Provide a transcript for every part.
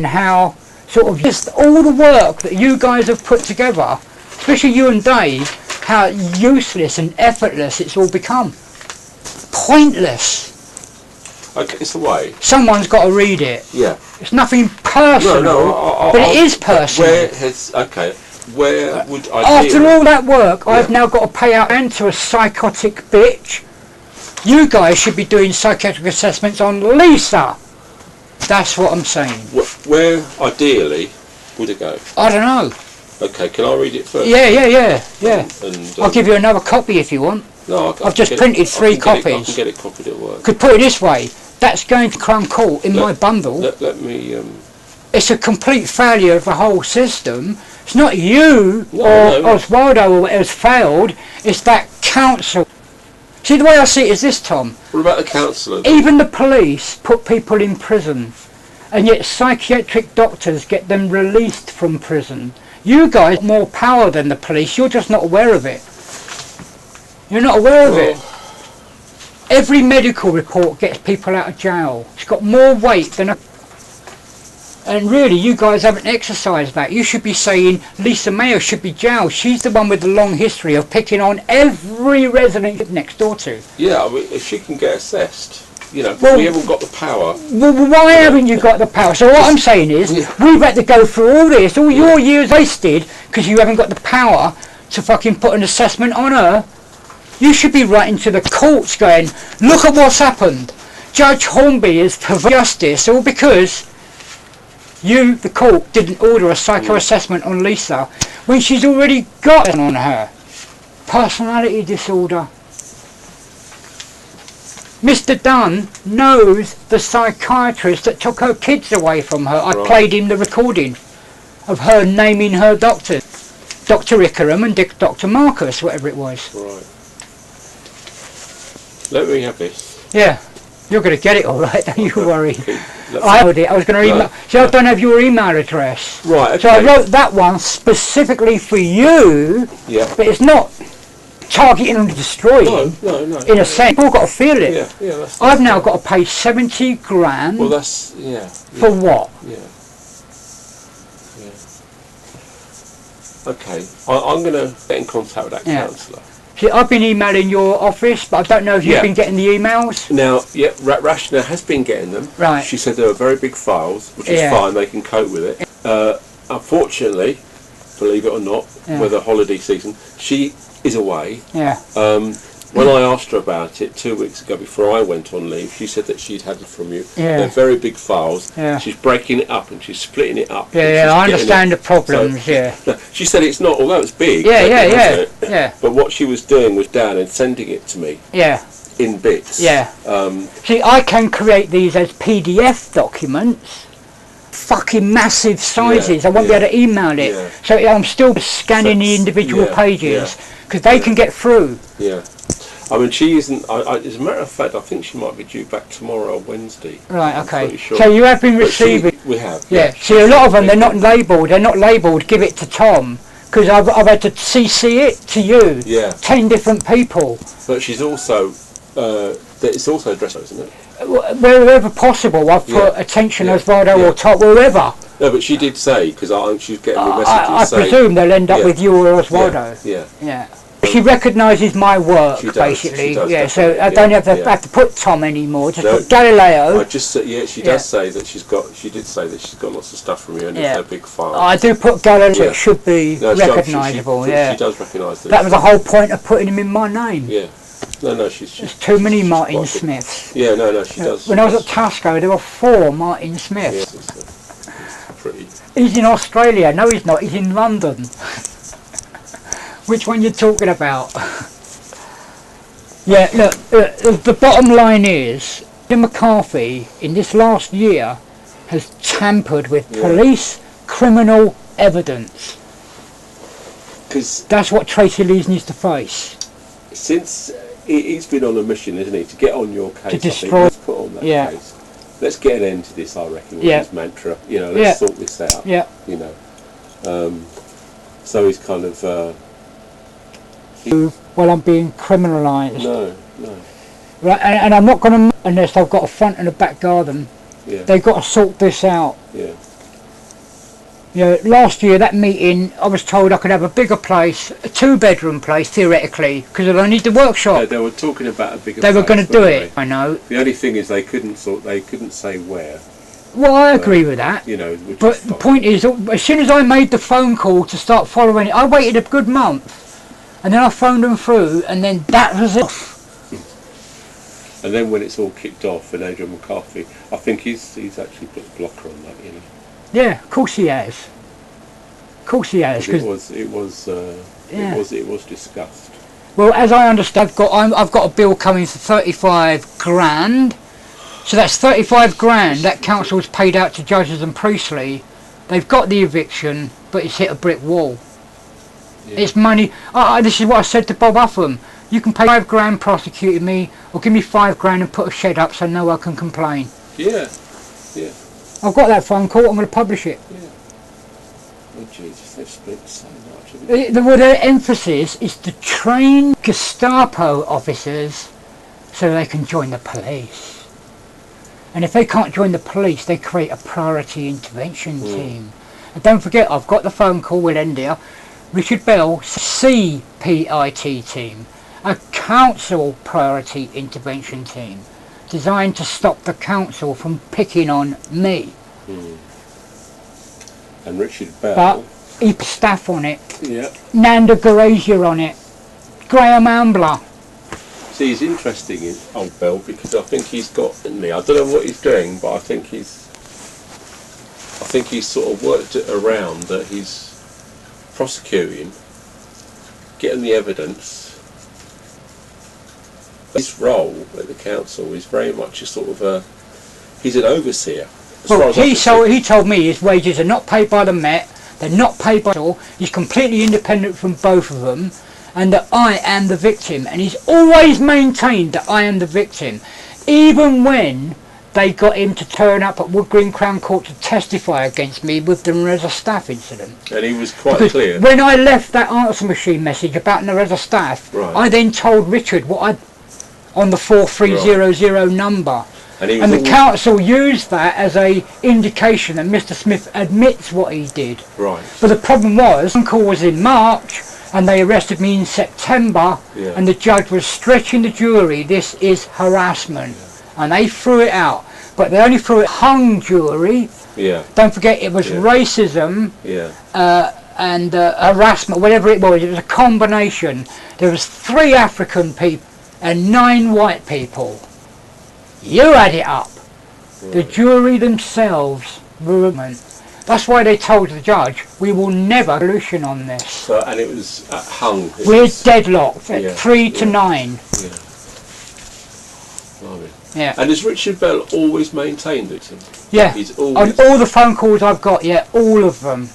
how sort of just all the work that you guys have put together, especially you and Dave, how useless and effortless it's all become. Pointless. Okay, it's the way. Someone's got to read it. Yeah. It's nothing personal, but it is personal. Where would I... After all that work, I've now got to pay out and to a psychotic bitch. You guys should be doing psychiatric assessments on Lisa. That's what I'm saying. Where ideally would it go? I don't know. Okay, can I read it first? Yeah. And, I'll give you another copy if you want. No, I've just printed 3 copies. I can get it copied at work. Could put it this way, that's going to Crown Court in my bundle. Let me... It's a complete failure of the whole system. It's not you or Oswaldo or whatever's failed, it's that council. See, the way I see it is this, Tom. What about the councillor? Even the police put people in prison, and yet psychiatric doctors get them released from prison. You guys have more power than the police, you're just not aware of it. You're not aware of it. Every medical report gets people out of jail. It's got more weight than a... And really, you guys haven't exercised that. You should be saying Lisa Mayo should be jailed. She's the one with the long history of picking on every resident next door to. Yeah, I mean, if she can get assessed, you know, well, we haven't got the power. Well, why haven't you got the power? So what I'm saying is, we've had to go through all this, all your years wasted, because you haven't got the power to fucking put an assessment on her. You should be writing to the courts going, look at what's happened. Judge Hornby is for justice, all because you, the court, didn't order a psycho-assessment on Lisa when she's already got it on her. Personality disorder. Mr. Dunn knows the psychiatrist that took her kids away from her. I played him the recording of her naming her doctors. Dr. Ickerham and Dr. Marcus, whatever it was. Right. Let me have this. Yeah. You're going to get it all right, don't you worry. I had it. I was going to email. See, I don't have your email address. Right, okay. So I wrote that one specifically for you, but it's not targeting and destroying. No. In a sense, people got to feel it. Yeah, that's I've now got to pay 70 grand. Well, that's, For what? Okay, I'm going to get in contact with that counsellor. See, I've been emailing your office, but I don't know if you've been getting the emails. Now, Rashna has been getting them. Right. She said they were very big files, which is fine, they can cope with it. Unfortunately, believe it or not, with the holiday season, she is away. When I asked her about it 2 weeks ago before I went on leave, she said that she'd had it from you. They're very big files. She's breaking it up and she's splitting it up. I understand the problems, She said it's not, although it's big. But what she was doing was down and sending it to me. In bits. See, I can create these as PDF documents. Fucking massive sizes. I won't be able to email it. So I'm still scanning the individual pages because they can get through. I mean, she isn't. As a matter of fact, I think she might be due back tomorrow or Wednesday. Right. Okay. Pretty sure. So you have been receiving. We have. See, a lot of them they're not labelled. They're not labelled. Give it to Tom because I've had to CC it to you. 10 different people. But she's also. It's also addressed, isn't it? Wherever possible, I've put attention Osvaldo or Top, wherever. No, but she did say, because she's getting me messages I saying... presume they'll end up with you or Osvaldo. She recognises my work, basically. So I don't have to put Tom anymore, just put Galileo. I just she does say that she did say that she's got lots of stuff from you and it's a big file. I do put Galileo, so it should be recognisable, She does recognise that. That was the whole point of putting him in my name. No, she's There's too many Martin Smiths. No, she does. When I was at Tasco, there were 4 Martin Smiths. Pretty. He's in Australia. No, he's not. He's in London. Which one you're talking about? Look, the bottom line is, Jim McCarthy, in this last year, has tampered with police criminal evidence. Because that's what Tracy Lees needs to face. Since he's been on a mission, isn't he, to get on your case, to destroy. Let's put on that case. Let's get an end to this, I reckon, with his mantra. You know, let's sort this out. You know. So he's kind of... well, I'm being criminalised. No. Right, and I'm not going to... Unless I've got a front and a back garden. They've got to sort this out. You know, last year that meeting, I was told I could have a bigger place, a 2-bedroom place theoretically, because I need the workshop. Yeah, they were talking about a bigger. They were going to do they? it. I know. The only thing is they couldn't say where. Well, I agree with that. You know, but the point is, as soon as I made the phone call to start following it, I waited a good month, and then I phoned them through, and then that was it. And then when it's all kicked off, and Adrian McCarthy, I think he's actually put a blocker on that, you know. Yeah, of course he has. Of course he has. It was discussed. Well, as I understand, I've got a bill coming for 35 grand. So that's 35 grand that council's paid out to judges and Priestley. They've got the eviction, but it's hit a brick wall. Yeah. It's money. This is what I said to Bob Upham. You can pay 5 grand prosecuting me, or give me 5 grand and put a shed up so no one can complain. Yeah, yeah. I've got that phone call. I'm going to publish it. Yeah. Oh Jesus, they've split so much. The emphasis is to train Gestapo officers so they can join the police. And if they can't join the police, they create a priority intervention team. And don't forget, I've got the phone call with India. Richard Bell, CPIT team, a council priority intervention team, designed to stop the council from picking on me. And Richard Bell. But he put staff on it. Yeah. Nanda Garasia on it. Graham Ambler. See, he's interesting in old Bell because I think he's got in me. I don't know what he's doing, but I think he's sort of worked it around that he's prosecuting, getting the evidence. His role at the council is very much a sort of he's an overseer. Well, he told me his wages are not paid by the Met, they're not paid by all. He's completely independent from both of them. And that I am the victim, and he's always maintained that I am the victim, even when they got him to turn up at Wood Green Crown Court to testify against me with the Nereza Staff incident. And he was quite clear. When I left that answer machine message about Nereza Staff, right. I then told Richard what I on the 4300 number, and the council used that as a indication that Mr. Smith admits what he did. Right. But the problem was, the call was in March. And they arrested me in September, and the judge was stretching the jury, this is harassment. And they threw it out. But they only threw it hung jury. Yeah. Don't forget it was racism and harassment, whatever it was. It was a combination. There was 3 African people and 9 white people. You add it up. Right. The jury themselves were. That's why they told the judge, we will never solution on this. So, and it was hung. We're deadlocked at 3 to 9. Yeah. And has Richard Bell always maintained it? Yeah. He's always... On all the phone calls I've got, all of them.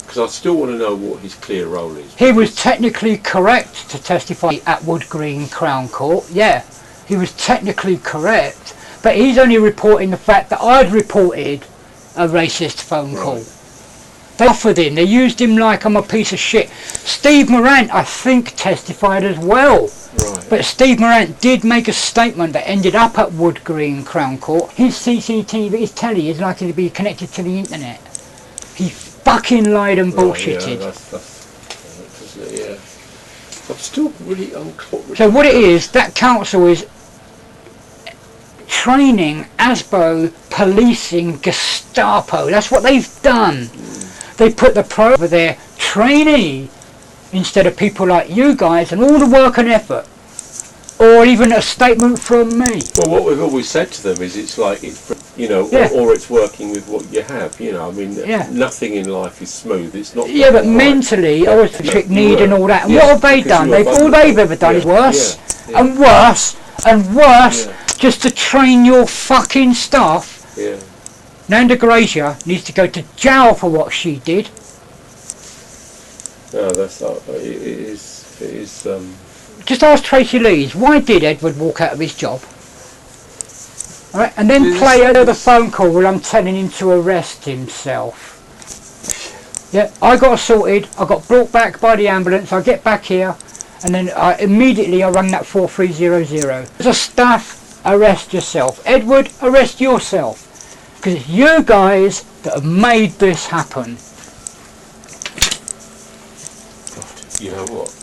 Because I still want to know what his clear role is. He was technically correct to testify at Wood Green Crown Court. Yeah. He was technically correct. But he's only reporting the fact that I'd reported a racist phone call. They offered him, they used him like I'm a piece of shit. Steve Morant, I think, testified as well. Right. But Steve Morant did make a statement that ended up at Wood Green Crown Court. His CCTV, his telly is likely to be connected to the internet. He fucking lied and bullshitted. I'm still really unclear. So what it is, that council is training, ASBO, policing, Gestapo. That's what they've done. They put the pro over their trainee instead of people like you guys and all the work and effort. Or even a statement from me. Well, what we've always said to them is it's like, you know, or it's working with what you have, you know. I mean, nothing in life is smooth. It's not. Yeah, but mentally, I was the trick need and all that. And what have they done? All they've ever done is worse and worse and worse just to train your fucking staff. Yeah. Nanda Garasia needs to go to jail for what she did. No, that's not. It is. Just ask Tracy Lees, why did Edward walk out of his job? All right, and then play another phone call where I'm telling him to arrest himself. Yeah, I got assaulted, I got brought back by the ambulance, I get back here, and then immediately I rang that 4300. As a staff, arrest yourself. Edward, arrest yourself. Because it's you guys that have made this happen. You know what?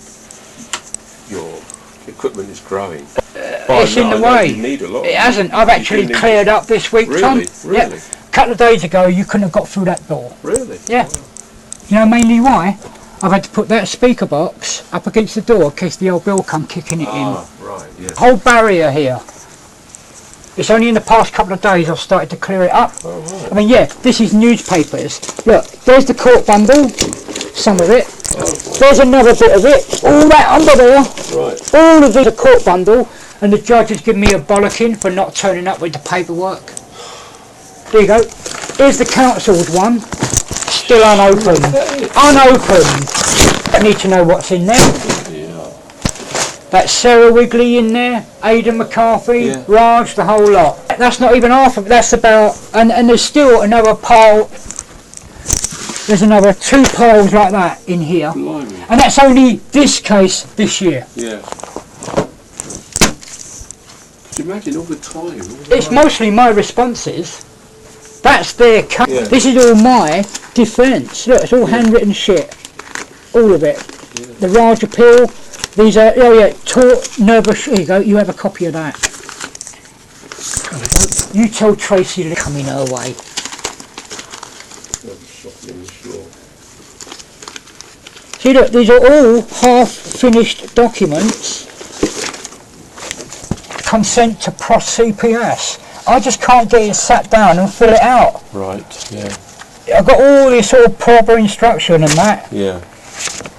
Your equipment is growing. It's in the way. You need a lot. It hasn't. I've actually cleared up this week, Tom. Really? Yeah. A couple of days ago, you couldn't have got through that door. Really? Yeah. Wow. You know mainly why? I've had to put that speaker box up against the door in case the old bill come kicking it in. Right, yeah. Whole barrier here. It's only in the past couple of days I've started to clear it up. Oh, right. I mean, yeah, this is newspapers. Look, there's the court bundle, some of it. Oh, there's another bit of it. All that under there. Right. All of these are court bundle, and the judge has given me a bollocking for not turning up with the paperwork. There you go. Here's the council's one. Still unopened. Unopened. I need to know what's in there. Yeah. That's Sarah Wigley in there, Aidan McCarthy, yeah. Raj, the whole lot. That's not even half of it, that's about, and there's still another pile, there's another 2 piles like that in here. Blimey. And that's only this case this year. Yeah. Could you imagine all the time? It's mostly my responses. That's their case. Yeah. This is all my defence. Look, it's all handwritten shit. All of it. Yeah. The Raj appeal. These are, oh yeah, tort, nervous, here you go, you have a copy of that. You tell Tracy to come in her way. See look, these are all half-finished documents. Consent to CPS. I just can't get it sat down and fill it out. Right, yeah. I've got all this sort of proper instruction and that. Yeah.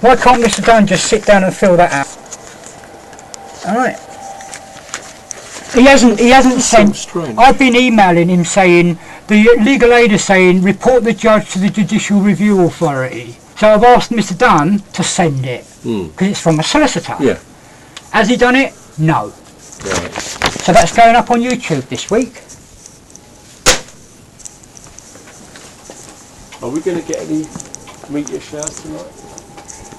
Why can't Mr. Dunn just sit down and fill that out? Alright. He hasn't sent. Strange. I've been emailing him saying, the legal aid is saying, report the judge to the Judicial Review Authority. So I've asked Mr. Dunn to send it. Because it's from a solicitor. Yeah. Has he done it? No. Right. So that's going up on YouTube this week. Are we going to get any meteor showers tonight?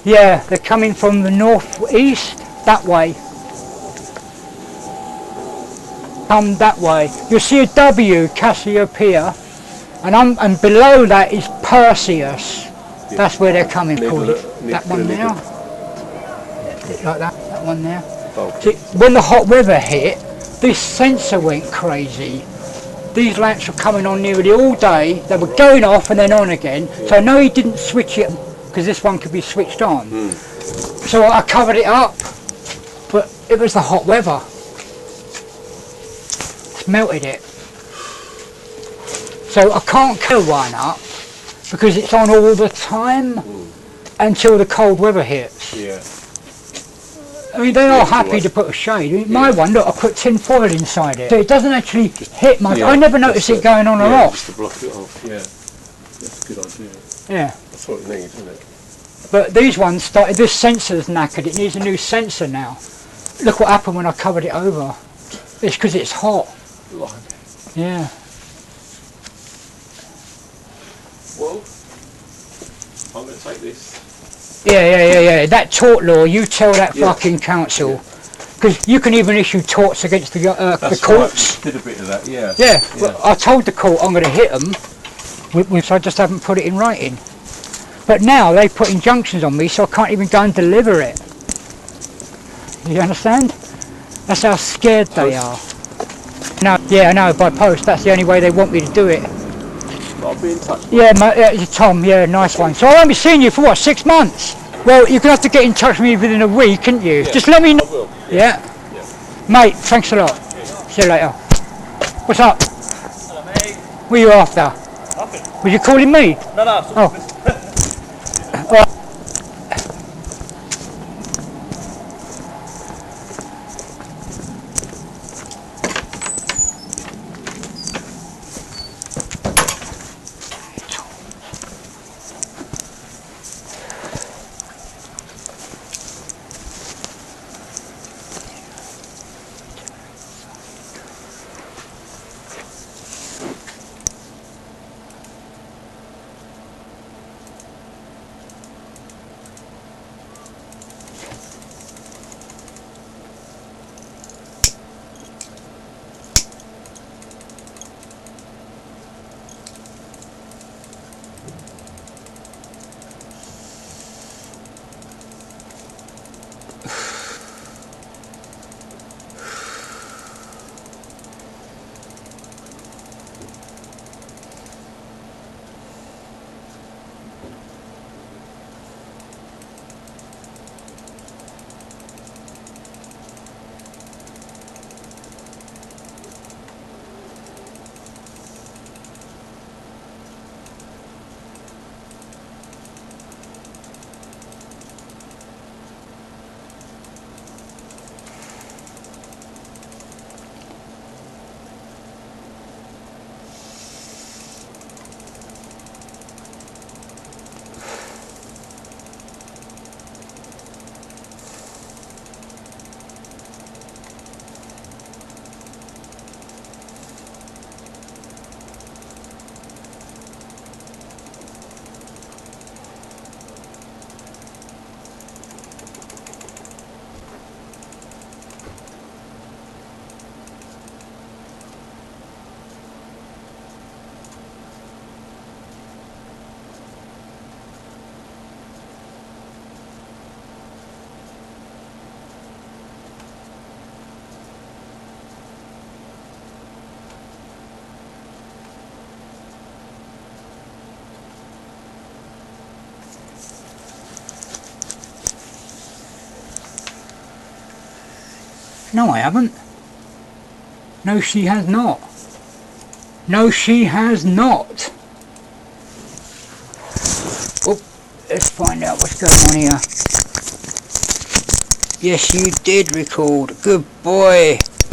Yeah, they're coming from the north-east, that way. Come that way. You'll see a W, Cassiopeia, and below that is Perseus. Yeah. That's where they're coming from. That one now. Like that one there. Okay. See, when the hot weather hit, this sensor went crazy. These lamps were coming on nearly all day. They were going off and then on again. Yeah. So I know he didn't switch it, because this one could be switched on. So I covered it up, but it was the hot weather. It's melted it. So I can't kill one up because it's on all the time until the cold weather hits. Yeah. I mean, they are happy to put a shade. I mean, my one, look, I put tin foil inside it. So it doesn't actually hit my... I never notice it going on or off. Just to block it off, yeah. That's a good idea. Yeah. That's what it needs, isn't it? But these ones started, this sensor's knackered, it needs a new sensor now. Look what happened when I covered it over. It's because it's hot. Blimey. Yeah. Well, I'm going to take this. Yeah. That tort law, you tell that fucking council. Because you can even issue torts against the courts. Right. Did a bit of that, yeah. Yeah, well, I told the court I'm going to hit them, so I just haven't put it in writing. But now they put injunctions on me, so I can't even go and deliver it. You understand? That's how scared they are. No, yeah, I know, by post. That's the only way they want me to do it. I'll be in touch. Yeah, Tom, yeah, nice one. So I won't be seeing you for what, 6 months? Well, you're going to have to get in touch with me within a week, can't you? Yeah, just let me know. I will. Yeah. Mate, thanks a lot. See you later. What's up? Hello, mate. What are you after? Nothing. Was you calling me? No. Oh. No, I haven't. No, she has not. No, she has not. Oh, let's find out what's going on here. Yes, you did record. Good boy.